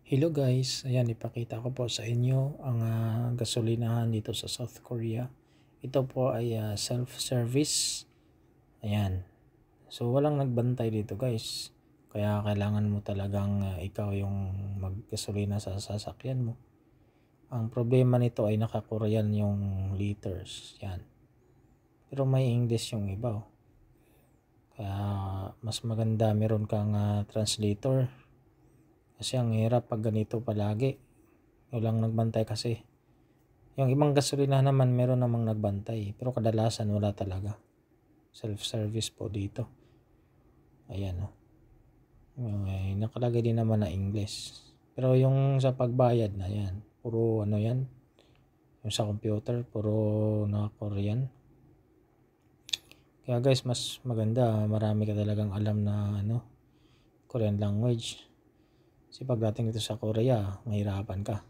Hello guys, ayan ipakita ko po sa inyo ang gasolinahan dito sa South Korea. Ito po ay self-service. Ayan. So walang nagbantay dito guys. Kaya kailangan mo talagang ikaw yung maggasolina sa sasakyan mo. Ang problema nito ay naka-Korean yung liters. Yan. Pero may English yung iba. Kaya mas maganda meron kang translator. Kasi ang hirap pag ganito palagi. Walang nagbantay kasi. Yung ibang gasolina naman meron namang nagbantay. Pero kadalasan wala talaga. Self-service po dito. Ayan o. May nakalagay din naman na English. Pero yung sa pagbayad na yan. Puro ano yan. Yung sa computer. Puro na Korean. Kaya guys mas maganda. Marami ka talagang alam na Korean language. Kasi pagdating dito sa Korea, mahirapan ka.